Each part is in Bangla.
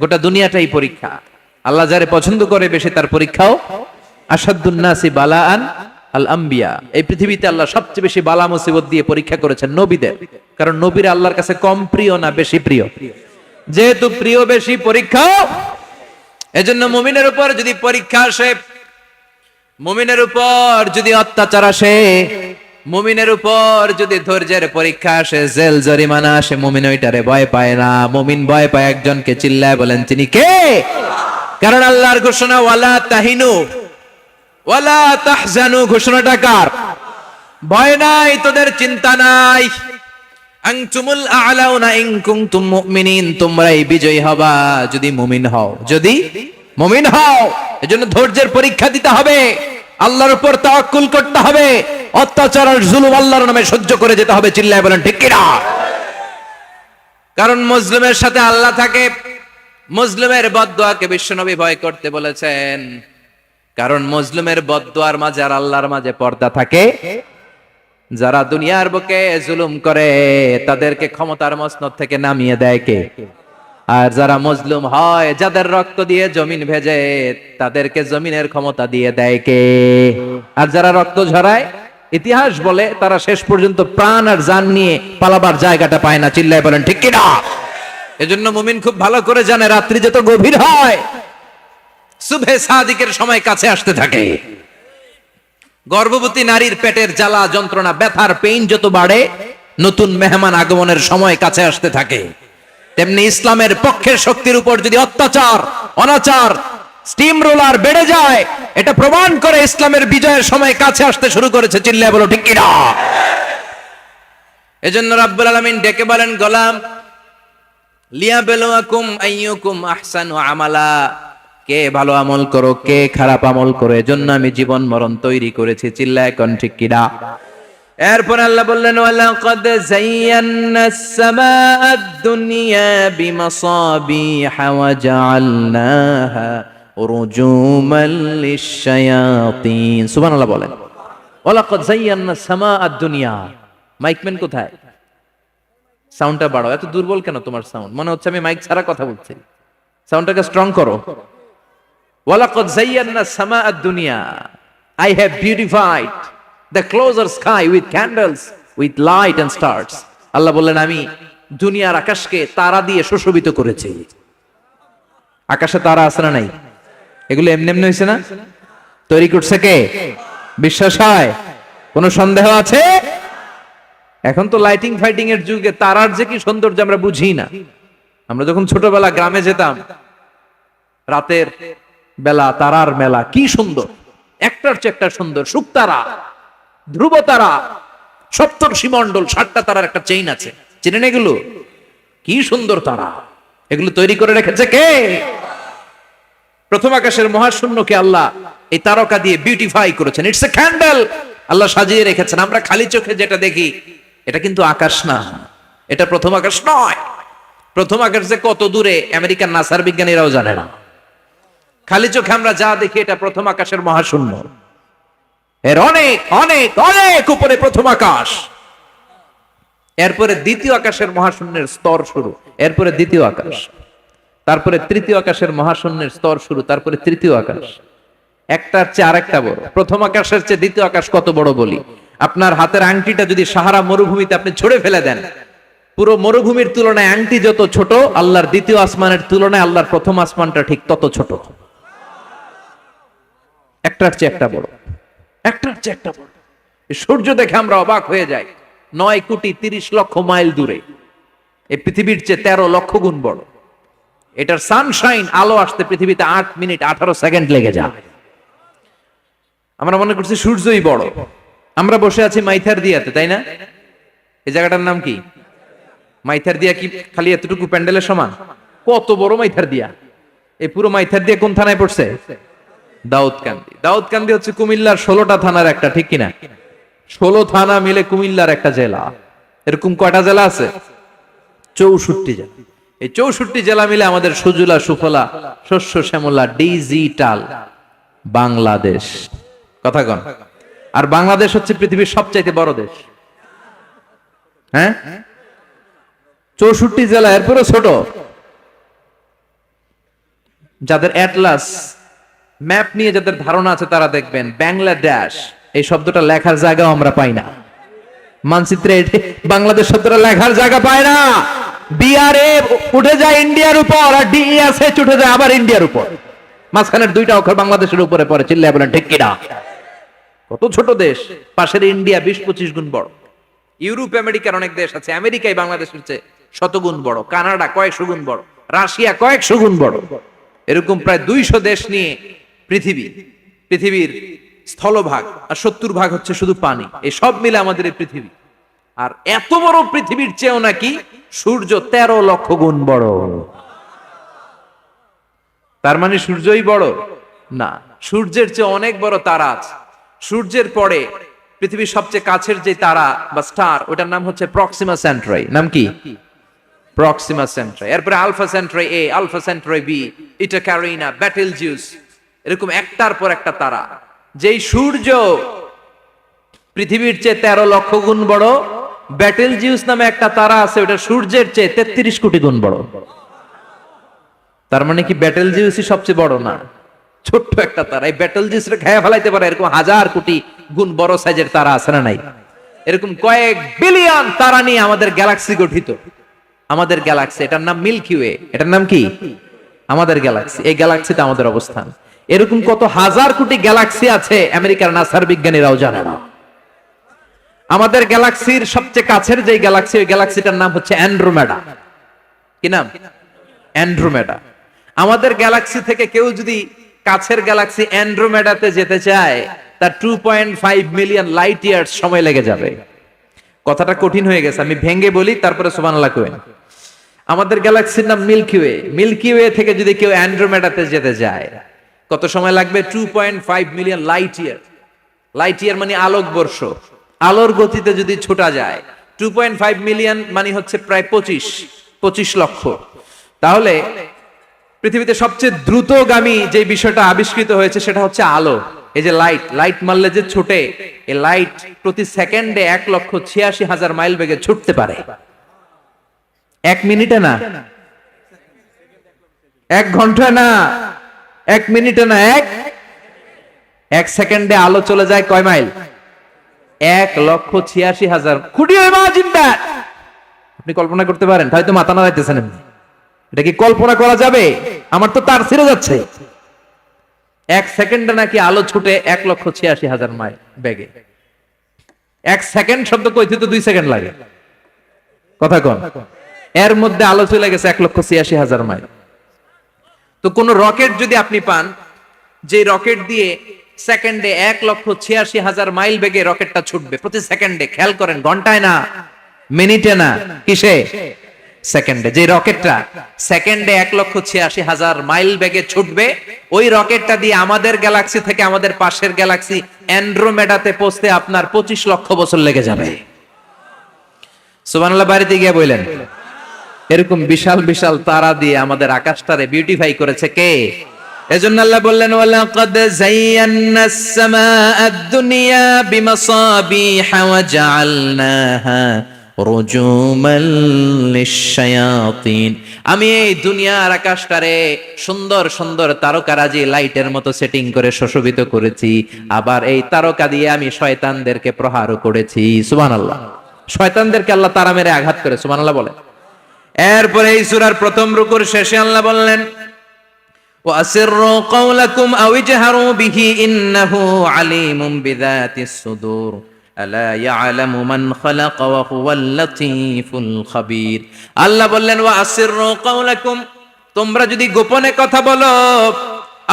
গোটা দুনিয়াটাই পরীক্ষা। আল্লাহ যারে পছন্দ করে বেশি তার পরীক্ষাও। আসাদুন নাসি বালাআন আল আম্বিয়া, এই পৃথিবীতে আল্লাহ সবচেয়ে বেশি বালা মুসিবত দিয়ে পরীক্ষা করেছেন নবীদের, কারণ নবীরা আল্লাহর কাছে কম প্রিয় না বেশি প্রিয়? যেহেতু প্রিয় বেশি, পরীক্ষা। এজন্য মুমিনের উপর যদি পরীক্ষা আসে, মুমিনের উপর যদি অত্যাচার আসে, মুমিনের উপর যদি ধৈর্যের পরীক্ষা আসে, জেল জরিমানা আসে, মুমিন ওইটারে ভয় পায় না। মুমিন ভয় পায় একজনকে, চিল্লায় বলেন তিনি কে? কারণ আল্লাহর ঘোষণা ওয়ালা তাহিনু ওয়ালা তাহজানু, ঘোষণাটা কার? ভয় নাই, তোদের চিন্তা নাই। আনতুমুল আ'লাউনা ইন কুনতুম মুমিনিন, তোমরাই বিজয়ী হবা যদি মুমিন হও, যদি মুমিন হও। এজন্য ধৈর্যের পরীক্ষা দিতে হবে, আল্লাহর উপর তাওয়াক্কুল করতে হবে, অত্যাচার আর জুলুম আল্লাহর নামে সহ্য করে যেতে হবে। চিল্লায় বলেন ঠিক কিনা? কারণ মুসলিমের সাথে আল্লাহ থাকে। মুসলিমের বদদুয়াকে বিশ্বনবী ভয় করতে বলেছেন, কারণ মুসলিমের বদদুয়ার মাঝে আর আল্লাহর মাঝে পর্দা থাকে। যারা দুনিয়ার বুকে জুলুম করে তাদেরকে ক্ষমতার মসনদ থেকে নামিয়ে দেয় কে? আর যারা মজলুম হয়, যাদের রক্ত দিয়ে জমিন ভেজে, তাদেরকে জমিনের ক্ষমতা দিয়ে দেয় কে? আর যারা রক্ত ঝরায়, ইতিহাস বলে তারা শেষ পর্যন্ত প্রাণ আর জান নিয়ে পালাবার জায়গাটা পায় না। চিল্লায় বলেন ঠিক কিনা? এজন্য মুমিন খুব ভালো করে জানে, রাত্রি যত গভীর হয়, সুবহে সাদিকের সময় কাছে আসতে থাকে। গর্ভবতী নারীর পেটের জ্বালা যন্ত্রণা, ব্যথার পেইন যত বাড়ে, নতুন মেহমান আগমনের সময় কাছে আসতে থাকে। তেমনি ইসলামের পক্ষের শক্তির উপর যদি অত্যাচার, অনাচার, স্টিম রোলার বেড়ে যায়, এটা প্রমাণ করে ইসলামের বিজয়ের সময় কাছে আসতে শুরু করেছে। চিল্লায় বলো ঠিক কিনা? এজন্য রাব্বুল আলামিন ডেকে বলেন, গোলাম লিয়াবলুয়াকুম আইয়ুকুম আহসানু আমালা, কে ভালো আমল করো, কে খারাপ আমল করো, এজন্য আমি জীবন মরণ তৈরি করেছি। চিল্লায় কোন ঠিক কিনা? এরপর আল্লাহ বললেন, ওয়ালাকাদ যায়্যানাস সামাআদ দুনিয়া বিমাসাবিহা ওয়া জাআলনাহা রুজুমান লিশ-শায়াতিন। সুবহানাল্লাহ বলেন। ওয়ালাকাদ যায়্যানাস সামাআদ দুনিয়া। মাইকম্যান কোথায়? সাউন্ডটা বাড়াও। এত দুর্বল কেন তোমার সাউন্ড? মনে হচ্ছে আমি মাইক ছাড়া কথা বলছি। সাউন্ডটাকে স্ট্রং করো। ওয়ালাকাদ যায়্যানাস সামাআদ দুনিয়া, I have beautified the closer sky with candles, with light and stars. আল্লাহ বললেন, আমি দুনিয়ার আকাশকে তারা দিয়ে সুশোভিত করেছি। আকাশে তারা আছে না নাই? এগুলো এমনি এমনি হয়েছে না? তৈরি করছে কে? বিশ্বাস হয়? কোনো সন্দেহ আছে? এখন তো লাইটিং ফাইটিং এর যুগে তারার যে কি সৌন্দর্য আমরা বুঝি না। আমরা যখন ছোটবেলা গ্রামে যেতাম, রাতের বেলা তারার মেলা, কি সুন্দর, একটার চেয়ে একটা সুন্দর। শুকতারা, ধ্রুব তারা, সপ্তর্ষিমণ্ডল, 7টা তারার একটা চেইন আছে, চেনেন এগুলো? কি সুন্দর তারা! এগুলো তৈরি করে রেখেছে কে? প্রথম আকাশের মহাশূন্যকে আল্লাহ এই তারকা দিয়ে বিউটিফাই করেছেন। ইটস এ ক্যান্ডেল, আল্লাহ সাজিয়ে রেখেছেন। আমরা খালি চোখে যেটা দেখি, এটা কিন্তু আকাশ না, এটা প্রথম আকাশ নয়। প্রথম আকাশ যে কত দূরে আমেরিকার নাসার বিজ্ঞানীরাও জানে না। খালি চোখে আমরা যা দেখি, এটা প্রথম আকাশের মহাশূন্য। এর অনেক অনেক অনেক উপরে প্রথম আকাশ। এরপরে দ্বিতীয় আকাশের মহাশূন্যের স্তর শুরু, এরপরে দ্বিতীয় আকাশ, তারপরে তৃতীয় আকাশের মহাশূন্যের স্তর শুরু, তারপরে তৃতীয় আকাশ। একটার চেয়ে আরেকটা বড়। প্রথম আকাশের চেয়ে দ্বিতীয় আকাশ কত বড় বলি, আপনার হাতের আংটিটা যদি সাহারা মরুভূমিতে আপনি ছুঁড়ে ফেলে দেন, পুরো মরুভূমির তুলনায় আংটি যত ছোট, আল্লাহর দ্বিতীয় আসমানের তুলনায় আল্লাহর প্রথম আসমানটা ঠিক তত ছোট। একটার চেয়ে একটা বড়, একটার চেয়ে একটা বড়। সূর্য দেখে আমরা অবাক হয়ে যাই, 9,30,00,000 মাইল দূরে। এই পৃথিবীর চেয়ে 13 লক্ষ গুণ বড়। এটার সানশাইন, আলো আসতে পৃথিবীতে 8 মিনিট 18 সেকেন্ড লেগে যায়। আমরা মনে করছি সূর্যই বড়। আমরা বসে আছি মাইথার দিয়াতে, তাই না? এই জায়গাটার নাম কি? মাইথার দিয়া। কি খালি এতটুকু প্যান্ডেলের সমান? কত বড় মাইথার দিয়া! এই পুরো মাইথার দিয়া কোন থানায় পড়ছে? দাউদকান্দি। দাউদকান্দি হচ্ছে কুমিল্লার 16টা থানার একটা, ঠিক কিনা? 16 থানা মিলে কুমিল্লার একটা জেলা। এরকম কয়টা জেলা আছে? 64 জেলা। এই 64 জেলা মিলে আমাদের সুজলা সুফলা শস্য শ্যামলা ডিজিটাল বাংলাদেশ। কথা কন। আর বাংলাদেশ হচ্ছে পৃথিবীর সবচাইতে বড় দেশ। হ্যাঁ, 64 জেলা, এরপরে ছোট। যাদের অ্যাটলাস ম্যাপ নিয়ে যাদের ধারণা আছে তারা দেখবেন বাংলাদেশ এই শব্দটা লেখার জায়গাও আমরা পাই না। মানচিত্রে বাংলাদেশ শব্দটা লেখার জায়গা পায় না। বিআরএ উঠে যায় ইন্ডিয়ার উপর, আর ডিএসএচ উঠে যায় আবার ইন্ডিয়ার উপর। মাঝখানের দুইটা অক্ষর বাংলাদেশের উপরে পড়ে। চিল্লায় বলেন ঠিক কিনা? কত ছোট দেশ, পাশের ইন্ডিয়া 20-25 গুণ বড়। ইউরোপ আমেরিকার অনেক দেশ আছে, আমেরিকাই বাংলাদেশের চেয়ে শতগুণ বড়, কানাডা কয়েকশো গুণ বড়, রাশিয়া কয়েকশো গুণ বড়। এরকম প্রায় 200 দেশ নিয়ে পৃথিবীর স্থলভাগ, আর 70% হচ্ছে শুধু পানি। এই সব মিলে আমাদের এই পৃথিবী। আর এত বড় পৃথিবীর চেয়েও নাকি সূর্য 13 লক্ষ গুণ বড়। তার মানে সূর্যই বড় না, সূর্যের চেয়ে অনেক বড় তারা আছে। সূর্যের পরে পৃথিবীর সবচেয়ে কাছের যে তারা বা স্টার, ওটার নাম হচ্ছে প্রক্সিমা সেন্ট্রাই। নাম কি? প্রক্সিমা সেন্ট্রাই। এরপরে আলফা সেন্ট্রাই এ, আলফা সেন্ট্রাই বি, ইটা ক্যারিনা, বেটেলজিউস, এরকম একটার পর একটা তারা। যেই সূর্য পৃথিবীর চেয়ে 13 লক্ষ গুণ বড়, বেটেলজিউস নামে একটা তারা আছে, ওটা সূর্যের চেয়ে 33 কোটি গুণ বড়। তার মানে কি বেটেলজিউসই সবচেয়ে বড় না, ছোট্ট একটা তারা। এই বেটেলজিউসরে খেয়ে ফেলাইতে পারে এরকম 1000 কোটি গুণ বড় সাইজের তারা আছে না নাই? এরকম কয়েক বিলিয়ন তারা নিয়ে আমাদের গ্যালাক্সি গঠিত। আমাদের গ্যালাক্সি, এটার নাম মিল্কি ওয়ে। এটার নাম কি? আমাদের গ্যালাক্সি। এই গ্যালাক্সিতে আমাদের অবস্থান। এরকম কত হাজার কোটি গ্যালাক্সি আছে আমেরিকার নাসার বিজ্ঞানীরাও জানে না। আমাদের গ্যালাক্সির সবচেয়ে কাছের যে গ্যালাক্সি, ওই গ্যালাক্সিটার নাম হচ্ছে অ্যান্ড্রোমেডা। কি নাম? অ্যান্ড্রোমেডা। আমাদের গ্যালাক্সি থেকে কেউ যদি কাছের গ্যালাক্সি অ্যান্ড্রোমেডাতে যেতে চায়, তার 2.5 মিলিয়ন লাইট ইয়ার্স সময় লেগে যাবে। কথাটা কঠিন হয়ে গেছে, আমি ভেঙে বলি, তারপরে সুবহানাল্লাহ কইবেন। আমাদের গ্যালাক্সির নাম মিল্কি ওয়ে। মিল্কি ওয়ে থেকে যদি কেউ অ্যান্ড্রোমেডাতে যেতে যায়, কত সময় লাগবে? 2.5 million light year. Light year মানে আলোকবর্ষ। আলোর গতিতে যদি ছোটা যায়, 2.5 মিলিয়ন মানে হচ্ছে প্রায় 25 লক্ষ। তাহলে পৃথিবীতে সবচেয়ে দ্রুতগামী যে বিষয়টা আবিষ্কৃত হয়েছে সেটা হচ্ছে আলো। এই যে লাইট মারলে যে ছোটে, এই লাইট প্রতি সেকেন্ডে 1,86,000 মাইল বেগে ছুটতে পারে। 1 মিনিটে না, 1 ঘন্টায় না, 1 মিনিটে না, 1 সেকেন্ডে আলো চলে যায় কয় মাইল? 1,86,000। খুঁটি ইমাজিন দ্যাট। আপনি কল্পনা করতে পারেন? হয়তো মাথা নাড়াইতেছেন এমনি। এটা কি কল্পনা করা যাবে? আমার তো তার ছিঁড়ে যাচ্ছে। 1 সেকেন্ডে নাকি আলো ছুটে 1,86,000 মাইল বেগে। 1 সেকেন্ড শব্দ কইতে তো 2 সেকেন্ড লাগে। কথা কোন? এর মধ্যে আলো চলে গেছে 1,86,000 মাইল। তো কোন রকেট যদি আপনি পান, যে রকেট দিয়ে সেকেন্ডে 1,86,000 মাইল বেগে রকেটটা ছুটবে প্রতি সেকেন্ডে, খেয়াল করেন, ঘন্টায় না, মিনিটে না, কিসে? সেকেন্ডে। যে রকেটটা সেকেন্ডে 1,86,000 মাইল বেগে ছুটবে, ওই রকেটটা দিয়ে আমাদের গ্যালাক্সি থেকে আমাদের পাশের গ্যালাক্সি অ্যান্ড্রোমেডাতে পৌঁছতে আপনার 25 লক্ষ বছর লেগে যাবে। সুবহানাল্লাহ বাড়িতে গিয়ে বললেন। এরকম বিশাল বিশাল তারা দিয়ে আমাদের আকাশটারে বিউটিফাই করেছে কে? এজন্য আল্লাহ বললেন, ওয়ালাকাদ যায়্যানাস সামাআদ দুনিয়া বিমাসাবিহা ওয়া জাআলনাহা রুজুমান লিশ-শায়াতিন। আমি এই দুনিয়ার আকাশটারে সুন্দর সুন্দর তারকারাজি লাইটের মতো সেটিং করে সুশোভিত করেছি। আবার এই তারকা দিয়ে আমি শয়তানদেরকে প্রহারও করেছি। সুবহানাল্লাহ। শয়তানদেরকে আল্লাহ তারা মেরে আঘাত করে। সুবহানাল্লাহ বলে। এরপরে এই সূরার প্রথম রুকুর শেষে আল্লাহ বললেন, وَأَسِرُّوا قَوْلَكُمْ أَوْ اجْهَرُوا بِهِ إِنَّهُ عَلِيمٌ بِذَاتِ الصُّدُورِ أَلَا يَعْلَمُ مَنْ خَلَقَ وَهُوَ اللَّطِيفُ الْخَبِيرُ। আল্লাহ বললেন, وَأَسِرُّوا قَوْلَكُمْ, তোমরা যদি গোপনে কথা বলো,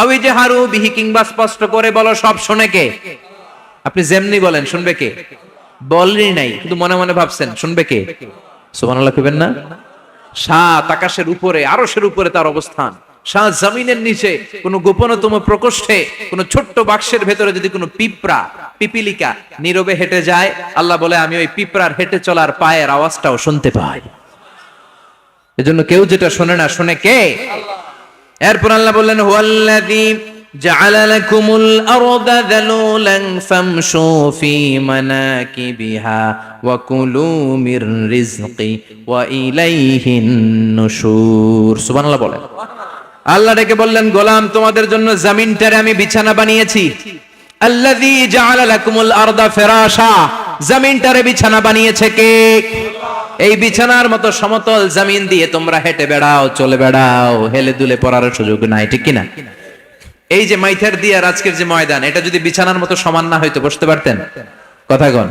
أَوْ اجْهَرُوا بِهِ, কিংবা স্পষ্ট করে বলো, সব শুনে কে? আপনি যেমনি বলেন শুনবে কে? বলেনই নাই, শুধু মনে মনে ভাবছেন, শুনবে কে? সুবহানাল্লাহ কইবেন না? সাত আকাশের উপরে, আরশের উপরে তার অবস্থান, সাত জমিনের নিচে কোন গোপনতম প্রকোষ্ঠে, কোন ছোট্ট বাক্সের ভেতরে যদি কোনো পিপিলিকা নীরবে হেঁটে যায়, আল্লাহ বলে আমি ওই পিঁপড়ার হেঁটে চলার পায়ের আওয়াজটাও শুনতে পাই। এজন্য কেউ যেটা শোনে না, শোনে কে? এরপর আল্লাহ বললেন, হুয়াল্লাযী জাআলা লাকুমুল আরদা যালুলান ফামশু ফি মানাকিবিহা ওয়া কুলু মির রিজকি ওয়া ইলাইহিন নুশুর। সুবহানাল্লাহ বলেন। আল্লাহ ডেকে বললেন, গোলাম তোমাদের জন্য জমিনটারে আমি বিছানা বানিয়েছি। আল্লাযী জাআলা লাকুমুল আরদা ফিরাশা, জমিনটারে বিছানা বানিয়েছে কে? এই বিছানার মতো সমতল জমিন দিয়ে তোমরা হেঁটে বেড়াও, চলে বেড়াও, হেলে দুলে পড়ার সুযোগ নাই, ঠিক কিনা? এই যে মাইথার দিয়ে আর আজকের যে ময়দান, এটা যদি বিছানার মতো সমান না হইতো বসতে পারতেন? কথা কন।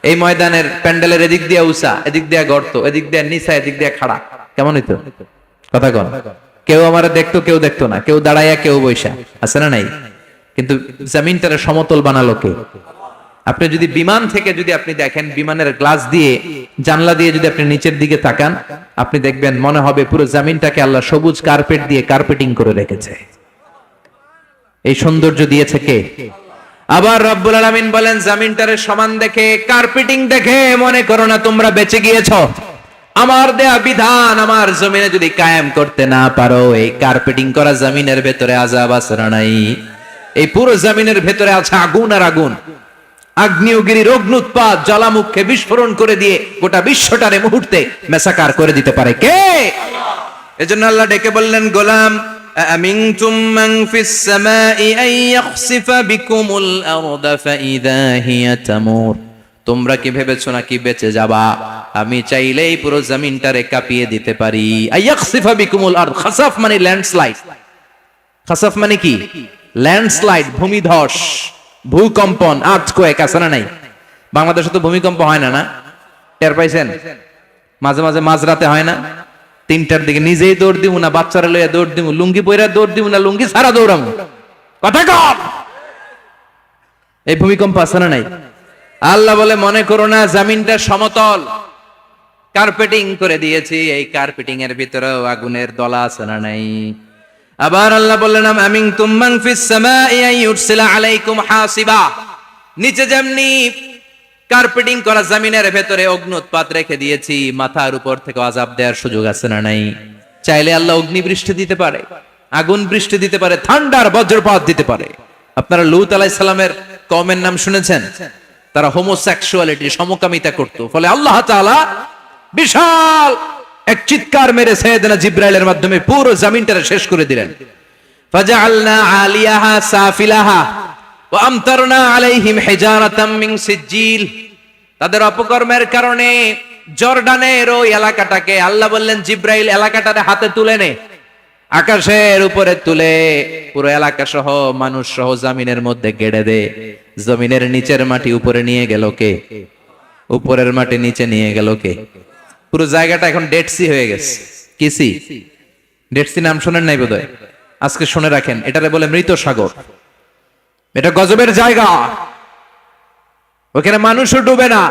এই ময়দানের প্যান্ডেলের এদিক দিয়ে উঁচা, এদিক দিয়ে গর্ত, এদিক দিয়ে নিচা, এদিক দিয়ে খাড়া, কেমন হইতো? কথা কন। কেউ আমার দেখতো, কেউ দেখতো না, কেউ দাঁড়াইয়া, কেউ বৈশা, আছে না নাই? কিন্তু জমিনটারে সমতল বানালো কে? আপনি যদি বিমান থেকে যদি আপনি দেখেন, বিমানের গ্লাস দিয়ে, জানলা দিয়ে যদি আপনি নিচের দিকে তাকান, আপনি দেখবেন মনে হবে পুরো জমিনটাকে আল্লাহ সবুজ কার্পেট দিয়ে কার্পেটিং করে রেখেছে। এই সৌন্দর্য দিয়েছে কে? আবার রব্বুল আলামিন বলেন, জমিনটারে সমান দেখে, কার্পেটিং দেখে মনে করো না তোমরা বেঁচে গিয়েছো। আমার দেয়া বিধান আমার জমিনে যদি কায়েম করতে না পারো, এই কার্পেটিং করা জমিনের ভেতরে আযাব আছে না নাই? এই পুরো জমিনের ভেতরে আছে আগুন আর আগুন। আগ্নেয়গিরির অগ্নুৎপাত জ্বালামুখে বিস্ফোরণ করে দিয়ে গোটা বিশ্বটারে মুহূর্তে মেসাকার করে দিতে পারে কে? এজন্য আল্লাহ ডেকে বললেন, গোলাম আমিনতুম মান ফিস সামাই আন ইয়াখসিফা বিকুমুল আরদা ফাইযা হিয়া তামুর, তোমরা কি ভেবেছো নাকি বেঁচে যাবা? আমি চাইলেই পুরো জমিনটারে কাঁপিয়ে দিতে পারি। আইয়াখসিফা বিকুমুল আরদ, খাসাফ মানে ল্যান্ডস্লাইড। খাসাফ মানে কি? ল্যান্ডস্লাইড, ভূমিধস, ভূকম্পন, আর্থকোয়েক, আছে না নাই? বাংলাদেশে তো ভূমিকম্প হয় না, না? টের পাইছেন? মাঝে মাঝে মাঝরাতে হয় না? 3টার দিকে নিজেই দৌড় দিব না, বাচ্চারা লইয়া দৌড় দিব, লুঙ্গি পইরা দৌড় দিব না, লুঙ্গি ছাড়া দৌড়ামু, কথা কম। এই ভূমিকম্প আছে না নাই? আল্লাহ বলে, মনে করো না জমিনটা সমতল, কার্পেটিং করে দিয়েছি, এই কার্পেটিং এর ভিতরেও আগুনের দলা আছে না নাই? আবার আল্লাহ বললেন, আমিনতুম মান ফিস সামাই আন ইউরসিলা আলাইকুম হাসিবা, নিচে যেমনি কার্পেটিং করা জমিনের ভেতরে অগ্নুৎপাত রেখে দিয়েছি, মাথার উপর থেকে আযাব দেওয়ার সুযোগ আছে না নাই? চাইলে আল্লাহ অগ্নি বৃষ্টি দিতে পারে, আগুন বৃষ্টি দিতে পারে, ঠান্ডার বজ্রপাত দিতে পারে। আপনারা লূত আলাইহিস সালামের কওমের নাম শুনেছেন? তারা হোমোসেক্সুয়ালিটি, সমকামিতা করত। ফলে আল্লাহ তাআলা বিশাল এক চিৎকার মেরে সাইয়েদনা জিবরাইলের মাধ্যমে পুরো জমিনটারে শেষ করে দিলেন। ফাজআলনা আলিয়াহা সাফিলাহা ওয়া আমতারনা আলাইহিম হিজারাতাম মিন সিজিল, তাদের অপকর্মের কারণে জর্ডানের ওই এলাকাটাকে আল্লাহ বললেন, জিবরাইল এলাকাটারে হাতে তুলে নে, আকাশের উপরে তুলে পুরো এলাকা সহ মানুষ সহ জমিনের মধ্যে গেড়ে দে। জমিনের নিচের মাটি উপরে নিয়ে গেল কে? উপরের মাটি নিচে নিয়ে গেল কে? পুরো জায়গাটা এখন ডেড সি হয়ে গেছে। কি সি? ডেড সি নাম শোনেন নাই বোধহয়? আজকে শুনে রাখেন, এটারে বলে মৃত সাগর। এটা গজবের জায়গা, ওখানে মানুষও ডুবে না।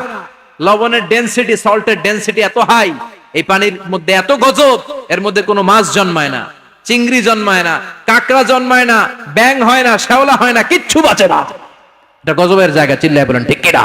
লবণের ডেনসিটি, সল্টের ডেনসিটি এত হাই, এই পানির মধ্যে এত গজব, এর মধ্যে কোনো মাছ জন্মায় না, চিংড়ি জন্মায় না, কাঁকড়া জন্মায় না, ব্যাং হয় না, শ্যাওলা হয় না, কিচ্ছু বাঁচে না। এটা গজবের জায়গা, চিল্লায় বলেন ঠিক কিনা?